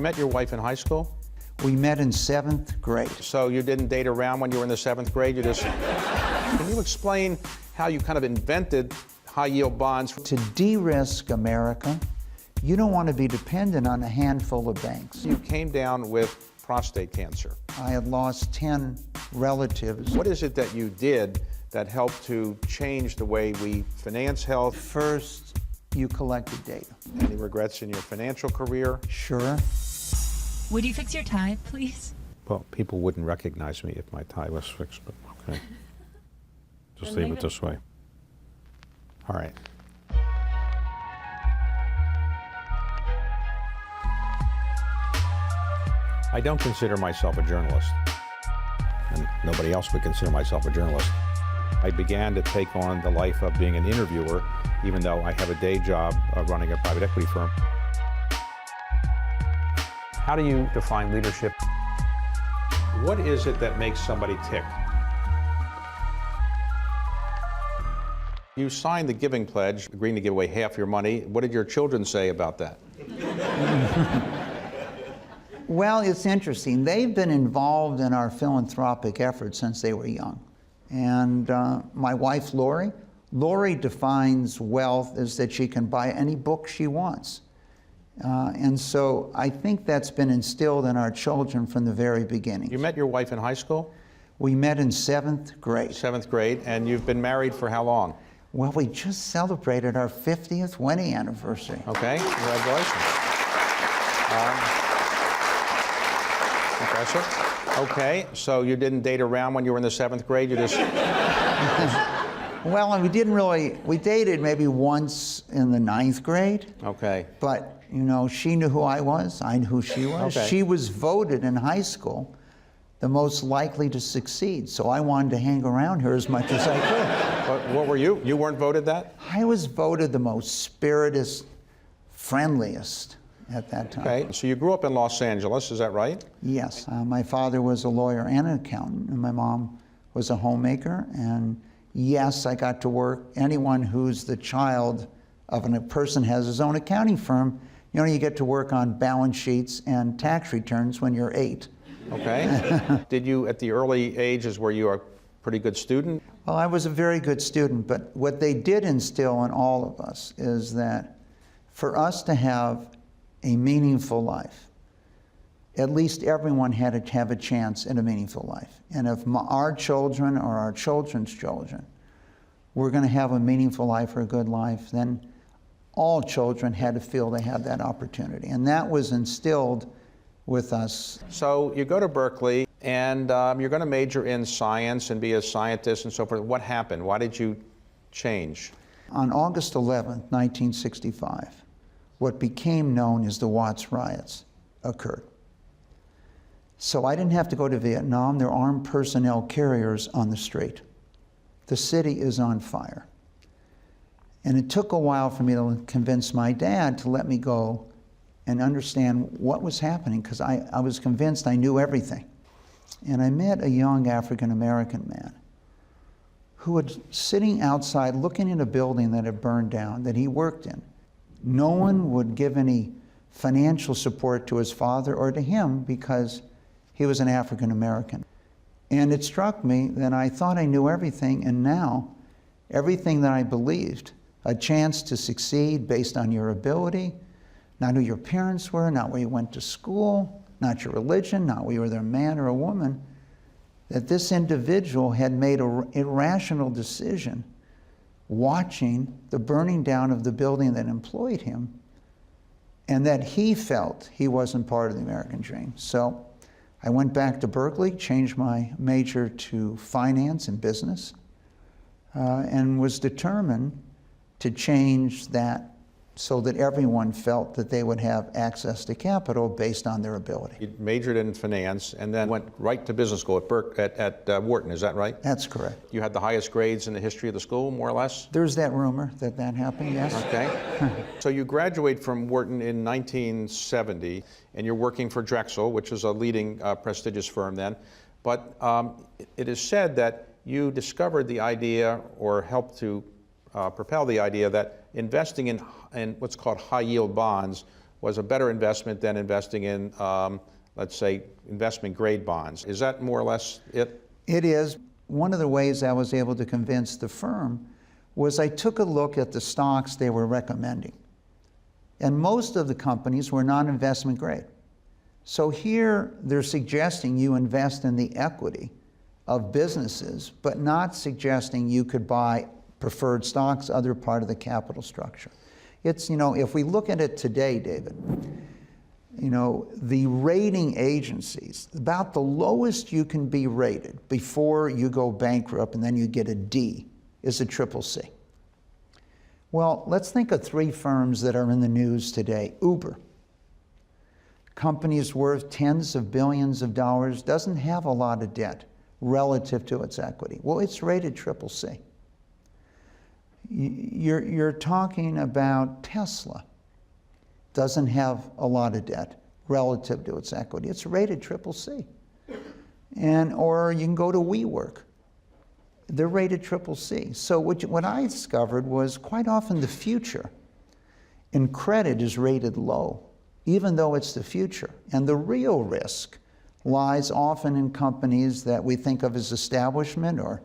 met your wife in high school? We met in 7th grade. So you didn't date around when you were in the 7th grade? You just... Can you explain how you kind of invented high-yield bonds? To de-risk America, you don't want to be dependent on a handful of banks. You came down with prostate cancer. I had lost 10 relatives. What is it that you did that helped to change the way we finance health? First, you collected data. Any regrets in your financial career? Sure. Would you fix your tie, please? Well, people wouldn't recognize me if my tie was fixed, but okay. Just leave it this way. All right. I don't consider myself a journalist, and nobody else would consider myself a journalist. I began to take on the life of being an interviewer, even though I have a day job running a private equity firm. How do you define leadership? What is it that makes somebody tick? You signed the Giving Pledge, agreeing to give away half your money. What did your children say about that? Well, it's interesting. They've been involved in our philanthropic efforts since they were young. And my wife, Lori defines wealth as that she can buy any book she wants. And so I think that's been instilled in our children from the very beginning. You met your wife in high school? We met in 7th grade. 7th grade, and you've been married for how long? Well, we just celebrated our 50th wedding anniversary. Okay, congratulations. Professor? Okay, so you didn't date around when you were in the 7th grade? You just... Well, and we dated maybe once in the 9th grade. Okay. But, you know, she knew who I was, I knew who she was. Okay. She was voted in high school the most likely to succeed, so I wanted to hang around her as much as I could. But what were you? You weren't voted that? I was voted the most spirited, friendliest at that time. Okay, so you grew up in Los Angeles, is that right? Yes. My father was a lawyer and an accountant, and my mom was a homemaker. And yes, I got to work. Anyone who's the child of a person has his own accounting firm, you get to work on balance sheets and tax returns when you're 8. Okay. Did you, at the early ages, were you a pretty good student? Well, I was a very good student, but what they did instill in all of us is that for us to have a meaningful life, at least everyone had to have a chance at a meaningful life. And if our children or our children's children were going to have a meaningful life or a good life, then all children had to feel they had that opportunity. And that was instilled with us. So you go to Berkeley, and you're going to major in science and be a scientist and so forth. What happened? Why did you change? On August 11th, 1965, what became known as the Watts riots occurred. So I didn't have to go to Vietnam. There are armed personnel carriers on the street. The city is on fire. And it took a while for me to convince my dad to let me go and understand what was happening, because I was convinced I knew everything. And I met a young African-American man who was sitting outside looking at a building that had burned down that he worked in. No one would give any financial support to his father or to him because he was an African-American. And it struck me that I thought I knew everything, and now everything that I believed, a chance to succeed based on your ability, not who your parents were, not where you went to school, not your religion, not whether you're a man or a woman, that this individual had made an irrational decision watching the burning down of the building that employed him, and that he felt he wasn't part of the American dream. So I went back to Berkeley, changed my major to finance and business, and was determined to change that so that everyone felt that they would have access to capital based on their ability. You majored in finance and then went right to business school at Wharton, is that right? That's correct. You had the highest grades in the history of the school, more or less? There's that rumor that that happened, yes. Okay. So you graduate from Wharton in 1970, and you're working for Drexel, which is a leading prestigious firm then. But it is said that you discovered the idea, or helped to propel the idea, that investing in what's called high-yield bonds was a better investment than investing in, let's say, investment grade bonds. Is that more or less it? It is. One of the ways I was able to convince the firm was I took a look at the stocks they were recommending. And most of the companies were non-investment grade. So here they're suggesting you invest in the equity of businesses, but not suggesting you could buy preferred stocks, other part of the capital structure. It's, if we look at it today, David, the rating agencies, about the lowest you can be rated before you go bankrupt and then you get a D is a triple C. Well, let's think of three firms that are in the news today. Uber, company's worth tens of billions of dollars, doesn't have a lot of debt relative to its equity. Well, it's rated triple C. You're talking about Tesla, doesn't have a lot of debt relative to its equity. It's rated triple C. Or you can go to WeWork. They're rated triple C. So what I discovered was quite often the future in credit is rated low, even though it's the future. And the real risk lies often in companies that we think of as establishment or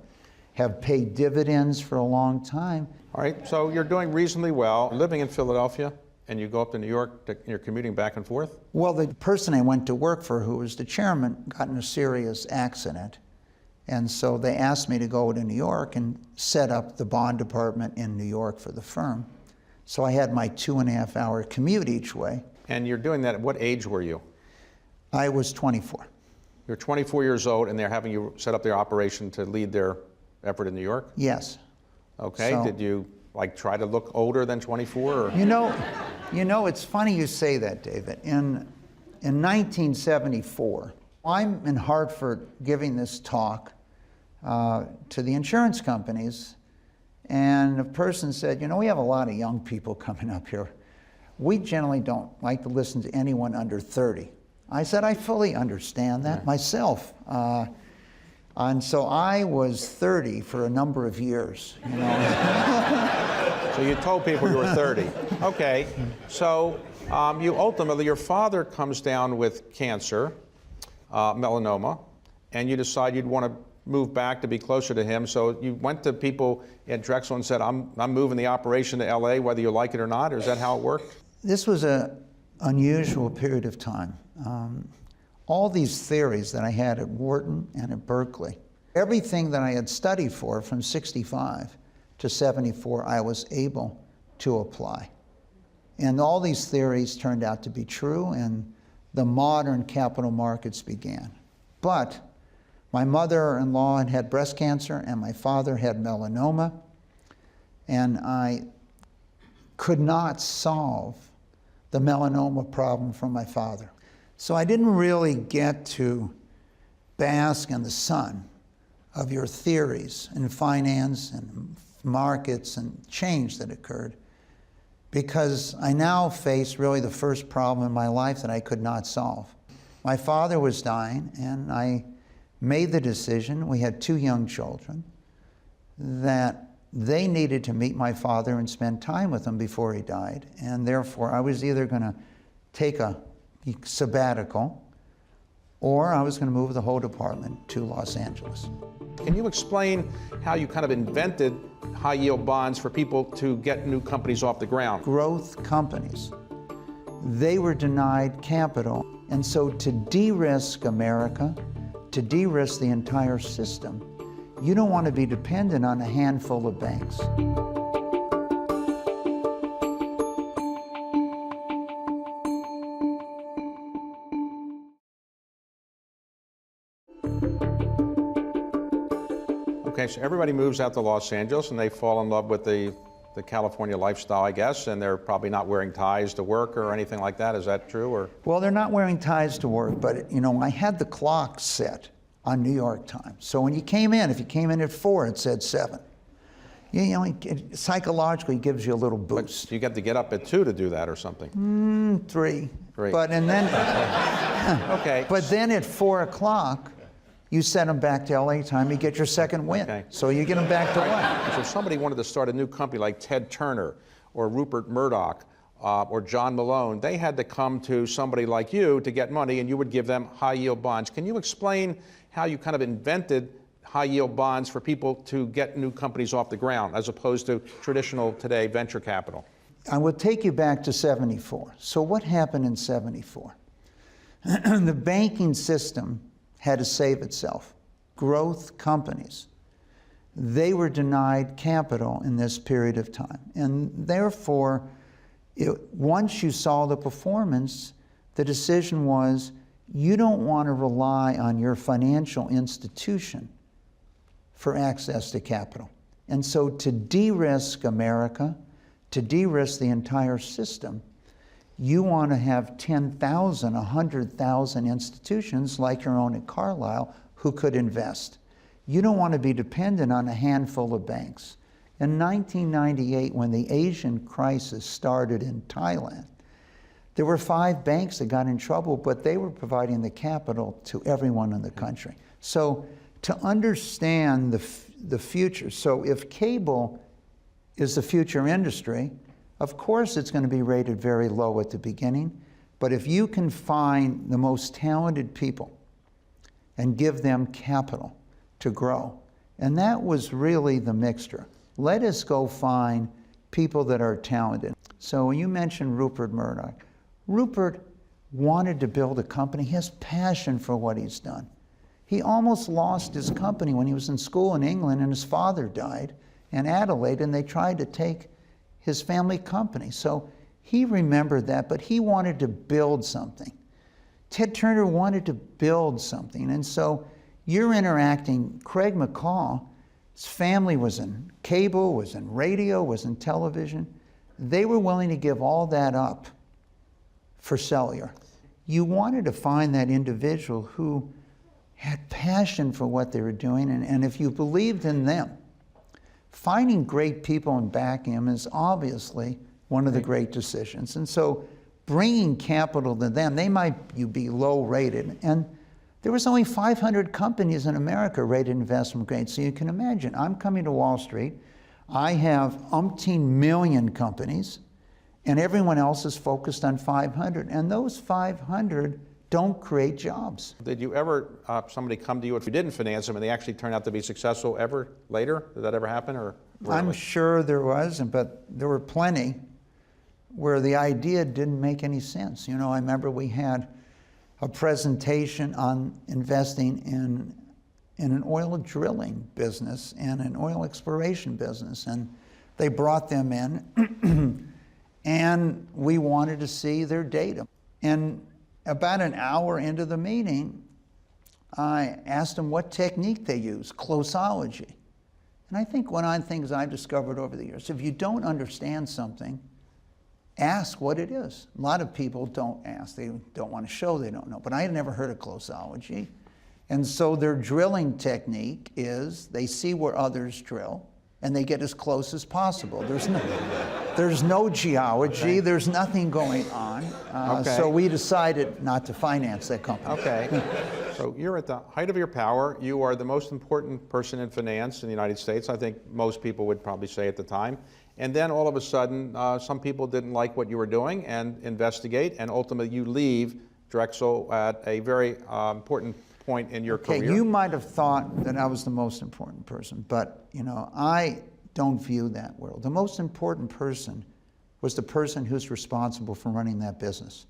have paid dividends for a long time. All right, so you're doing reasonably well, living in Philadelphia, and you go up to New York, you're commuting back and forth? Well, the person I went to work for, who was the chairman, got in a serious accident. And so they asked me to go to New York and set up the bond department in New York for the firm. So I had my 2.5-hour commute each way. And you're doing that, at what age were you? I was 24. You're 24 years old, and they're having you set up their operation to lead their effort in New York? Yes. Okay, So- did you try to look older than 24? Or? It's funny you say that, David. In 1974, I'm in Hartford giving this talk to the insurance companies, and a person said, we have a lot of young people coming up here. We generally don't like to listen to anyone under 30. I said, I fully understand that myself. And so I was 30 for a number of years. So you told people you were 30. Okay, so your father comes down with cancer, melanoma, and you decide you'd want to move back to be closer to him. So you went to people at Drexel and said, I'm moving the operation to LA, whether you like it or not, or is that how it worked? This was an unusual period of time. All these theories that I had at Wharton and at Berkeley, everything that I had studied for from 65 to 74, I was able to apply. And all these theories turned out to be true, and the modern capital markets began. But my mother-in-law had breast cancer, and my father had melanoma, and I could not solve the melanoma problem from my father. So I didn't really get to bask in the sun of your theories in finance and markets and change that occurred, because I now face really the first problem in my life that I could not solve. My father was dying, and I made the decision, we had 2 young children, that they needed to meet my father and spend time with him before he died. And therefore, I was either going to take a sabbatical, or I was going to move the whole department to Los Angeles. Can you explain how you kind of invented high-yield bonds for people to get new companies off the ground? Growth companies, they were denied capital. And so to de-risk America, to de-risk the entire system, you don't want to be dependent on a handful of banks. Okay, so everybody moves out to Los Angeles and they fall in love with the California lifestyle, I guess, and they're probably not wearing ties to work or anything like that. Is that true? Or? Well, they're not wearing ties to work, but I had the clock set on New York time. So when you came in, if you came in at 4, it said 7. It psychologically gives you a little boost. But you get to get up at 2 to do that or something? 3. 3. But Okay. But then at 4 o'clock, you send them back to LA time, you get your second win. Okay. So you get them back to what? So if somebody wanted to start a new company like Ted Turner or Rupert Murdoch, or John Malone, they had to come to somebody like you to get money, and you would give them high-yield bonds. Can you explain how you kind of invented high-yield bonds for people to get new companies off the ground, as opposed to traditional today venture capital? I will take you back to 74. So what happened in 74? The banking system had to save itself. Growth companies, they were denied capital in this period of time. And therefore, once you saw the performance, the decision was you don't want to rely on your financial institution for access to capital. And so to de-risk America, to de-risk the entire system, you want to have 10,000, 100,000 institutions like your own at Carlyle who could invest. You don't want to be dependent on a handful of banks. In 1998, when the Asian crisis started in Thailand, there were 5 banks that got in trouble, but they were providing the capital to everyone in the country. So to understand the future, so if cable is the future industry, of course it's going to be rated very low at the beginning, but if you can find the most talented people and give them capital to grow, and that was really the mixture. Let us go find people that are talented. So when you mentioned Rupert Murdoch, Rupert wanted to build a company. He has passion for what he's done. He almost lost his company when he was in school in England and his father died in Adelaide, and they tried to take his family company. So he remembered that, but he wanted to build something. Ted Turner wanted to build something, and so you're interacting. Craig McCaw, his family was in cable, was in radio, was in television. They were willing to give all that up for cellular. You wanted to find that individual who had passion for what they were doing, and if you believed in them, finding great people and backing them is obviously one of the great decisions. And so bringing capital to them, they might be low rated, and there was only 500 companies in America rated investment grade. So you can imagine, I'm coming to Wall Street, I have umpteen million companies, and everyone else is focused on 500. And those 500 don't create jobs. Did you ever, somebody come to you if you didn't finance them and they actually turned out to be successful ever later? Did that ever happen, or rarely? I'm sure there was, but there were plenty where the idea didn't make any sense. You know, I remember we had a presentation on investing in an oil drilling business and an oil exploration business, and they brought them in and we wanted to see their data. And about an hour into the meeting, I asked them what technique they use, closology. And I think one of the things I've discovered over the years, if you don't understand something, ask what it is. A lot of people don't ask. They don't want to show they don't know. But I had never heard of closology. And so their drilling technique is they see where others drill and they get as close as possible. There's no geology. Okay. There's nothing going on. So we decided not to finance that company. Okay. So you're at the height of your power. You are the most important person in finance in the United States. I think most people would probably say at the time. And then all of a sudden, some people didn't like what you were doing and investigate, and ultimately you leave Drexel at a very important point in your career. You might have thought that I was the most important person, but you know, I don't view that world. The most important person was the person who's responsible for running that business.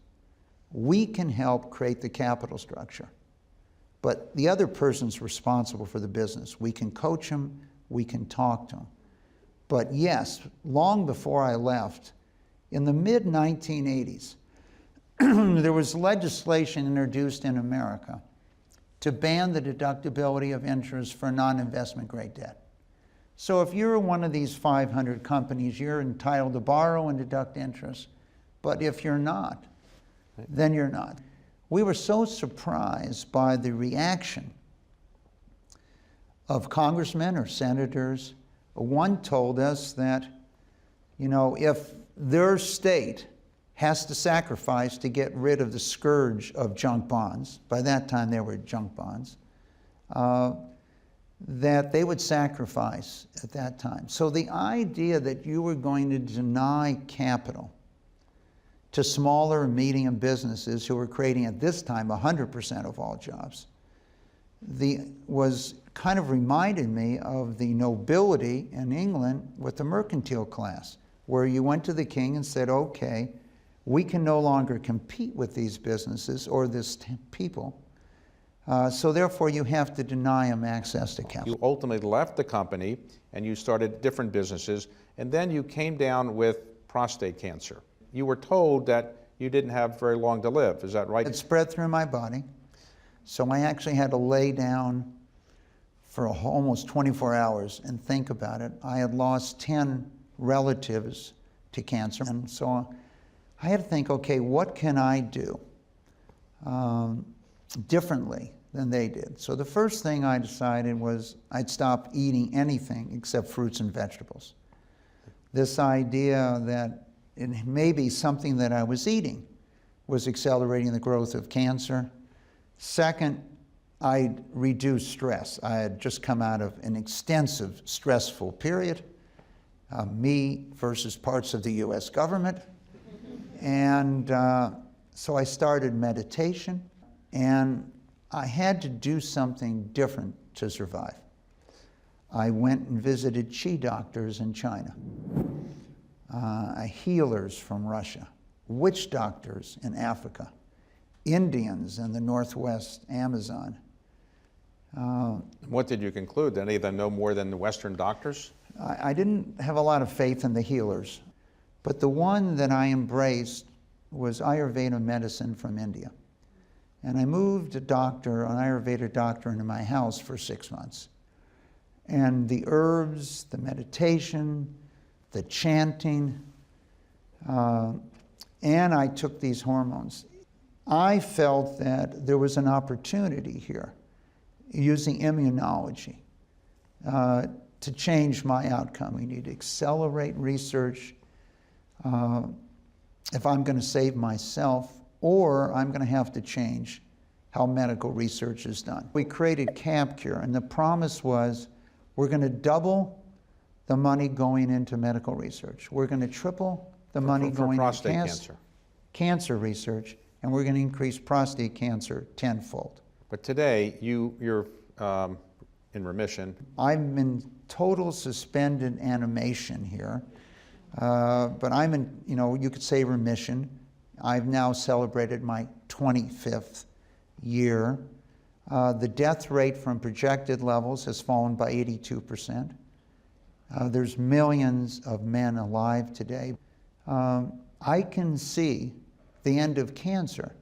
We can help create the capital structure, but the other person's responsible for the business. We can coach them, we can talk to them. But yes, long before I left, in the mid-1980s, there was legislation introduced in America to ban the deductibility of interest for non-investment grade debt. So if you're one of these 500 companies, you're entitled to borrow and deduct interest. But if you're not, then you're not. We were so surprised by the reaction of congressmen or senators. One told us that, you know, if their state has to sacrifice to get rid of the scourge of junk bonds, by that time they were junk bonds, that they would sacrifice at that time. So the idea that you were going to deny capital to smaller and medium businesses who were creating at this time 100% of all jobs, was kind of reminded me of the nobility in England with the mercantile class, where you went to the king and said, okay, we can no longer compete with these businesses or this people, so therefore you have to deny them access to capital. You ultimately left the company and you started different businesses, and then you came down with prostate cancer. You were told that you didn't have very long to live, is that right? It spread through my body, so I actually had to lay down for almost 24 hours and think about it. I had lost 10 relatives to cancer, and so I had to think, okay, what can I do differently than they did? So the first thing I decided was I'd stop eating anything except fruits and vegetables. This idea that it may be something that I was eating was accelerating the growth of cancer. Second, I'd reduce stress. I had just come out of an extensive, stressful period, me versus parts of the US government. And so I started meditation, and I had to do something different to survive. I went and visited Qi doctors in China, healers from Russia, witch doctors in Africa, Indians in the Northwest Amazon. What did you conclude? Did any of them know more than the Western doctors? I didn't have a lot of faith in the healers, but the one that I embraced was Ayurveda medicine from India. And I moved an Ayurveda doctor into my house for 6 months. And the herbs, the meditation, the chanting, and I took these hormones. I felt that there was an opportunity here, using immunology, to change my outcome. We need to accelerate research if I'm going to save myself, or I'm going to have to change how medical research is done. We created CapCure, and the promise was we're going to double the money going into medical research. We're going to triple the money going into cancer research, and we're going to increase prostate cancer tenfold. But today, you're in remission. I'm in total suspended animation here, but I'm in, you could say remission. I've now celebrated my 25th year. The death rate from projected levels has fallen by 82%. There's millions of men alive today. I can see the end of cancer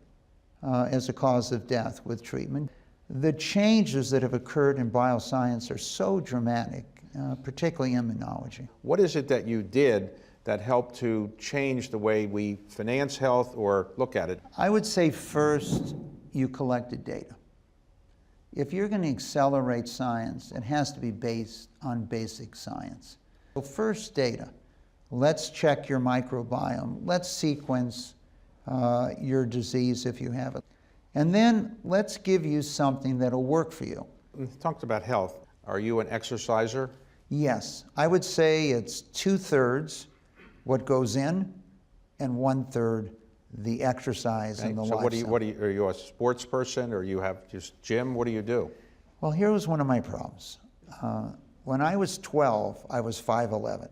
as a cause of death with treatment. The changes that have occurred in bioscience are so dramatic, particularly immunology. What is it that you did that helped to change the way we finance health or look at it? I would say first, you collected data. If you're going to accelerate science, it has to be based on basic science. So first, data. Let's check your microbiome. Let's sequence your disease if you have it. And then let's give you something that'll work for you. You talked about health. Are you an exerciser? Yes. I would say it's 2/3 what goes in and 1/3 the exercise and the lifestyle. So are you a sports person, or you have just gym? What do you do? Well, here was one of my problems. When I was 12, I was 5'11".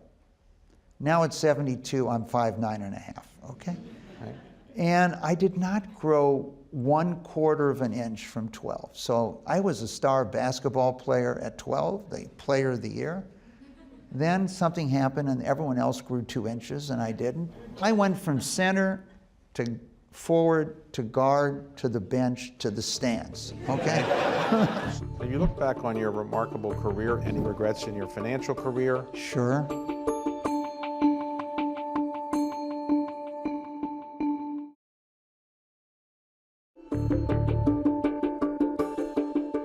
Now at 72, I'm 5'9½", okay? Right. And I did not grow 1/4 of an inch from 12. So I was a star basketball player at 12, the player of the year. Then something happened and everyone else grew 2 inches and I didn't. I went from center to forward to guard to the bench to the stands, okay? So you look back on your remarkable career, any regrets in your financial career? Sure.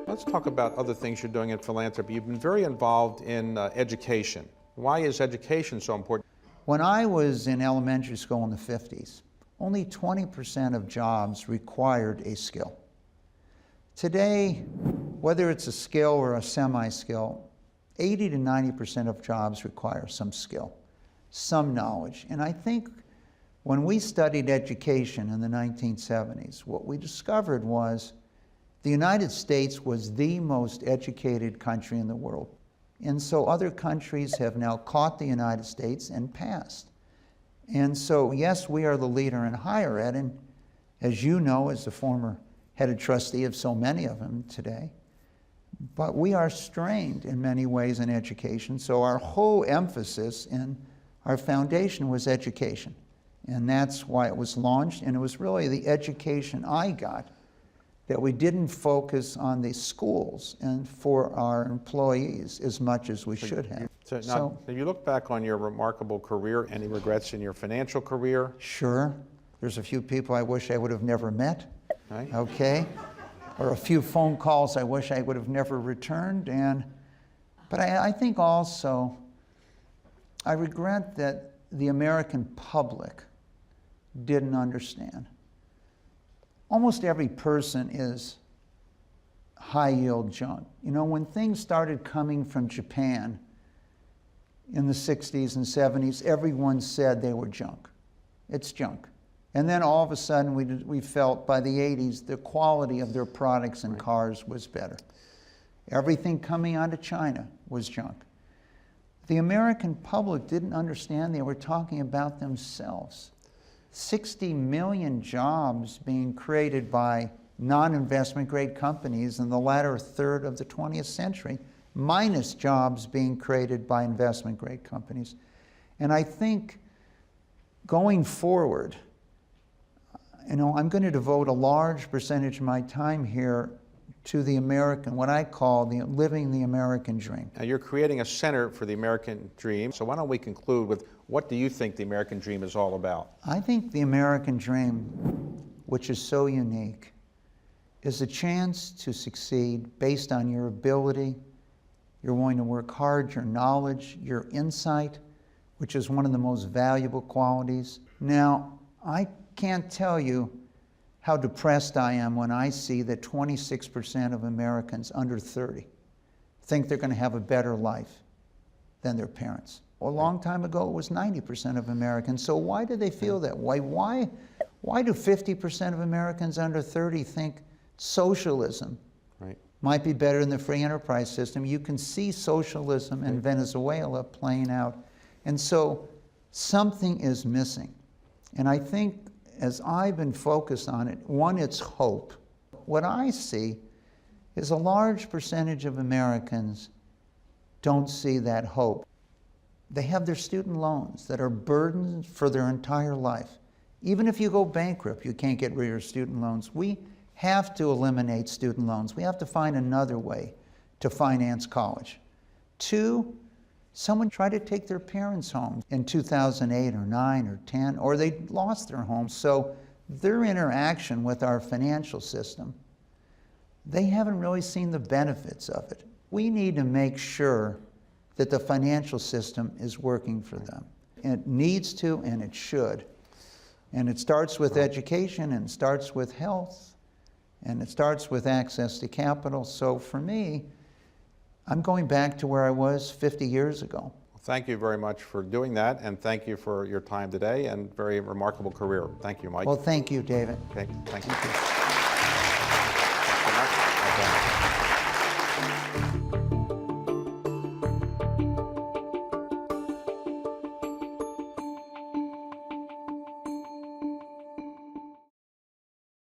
Let's talk about other things you're doing in philanthropy. You've been very involved in education. Why is education so important? When I was in elementary school in the 50s, only 20% of jobs required a skill. Today, whether it's a skill or a semi-skill, 80 to 90% of jobs require some skill, some knowledge. And I think When we studied education in the 1970s, what we discovered was the United States was the most educated country in the world. And so other countries have now caught the United States and passed. And so, yes, we are the leader in higher ed, and as you know, as the former head of trustee of so many of them today, but we are strained in many ways in education. So our whole emphasis in our foundation was education. And that's why it was launched, and it was really the education I got, that we didn't focus on the schools and for our employees as much as we should have. So now, if you look back on your remarkable career, any regrets in your financial career? Sure. There's a few people I wish I would have never met, Right. okay? Or a few phone calls I wish I would have never returned. But I think also, I regret that the American public didn't understand. Almost every person is high-yield junk. You know, when things started coming from Japan in the 60s and 70s, everyone said they were junk. It's junk. And then all of a sudden we felt by the 80s the quality of their products and cars was better. Everything coming out of China was junk. The American public didn't understand they were talking about themselves. 60 million jobs being created by non-investment grade companies in the latter third of the 20th century, minus jobs being created by investment grade companies. And I think going forward, you know, I'm going to devote a large percentage of my time here to the American, what I call living the American dream. Now you're creating a center for the American dream. So why don't we conclude with what do you think the American dream is all about? I think the American dream, which is so unique, is a chance to succeed based on your ability, you're willing to work hard, your knowledge, your insight, which is one of the most valuable qualities. Now, I can't tell you how depressed I am when I see that 26% of Americans under 30 think they're going to have a better life than their parents. A long time ago, it was 90% of Americans. So why do they feel that way? Why do 50% of Americans under 30 think socialism might be better than the free enterprise system? You can see socialism in Venezuela playing out. And so something is missing. And I think as I've been focused on it, one, it's hope. What I see is a large percentage of Americans don't see that hope. They have their student loans that are burdens for their entire life. Even if you go bankrupt, you can't get rid of your student loans. We have to eliminate student loans. We have to find another way to finance college. Two, someone tried to take their parents home in 2008 or 9 or 10, or they lost their home. So their interaction with our financial system, they haven't really seen the benefits of it. We need to make sure that the financial system is working for them. It needs to, and it should. And it starts with education, and it starts with health, and it starts with access to capital. So for me, I'm going back to where I was 50 years ago. Thank you very much for doing that, and thank you for your time today, and very remarkable career. Thank you, Mike. Well, thank you, David. Okay, thank you. Thank you. Thank you. Okay.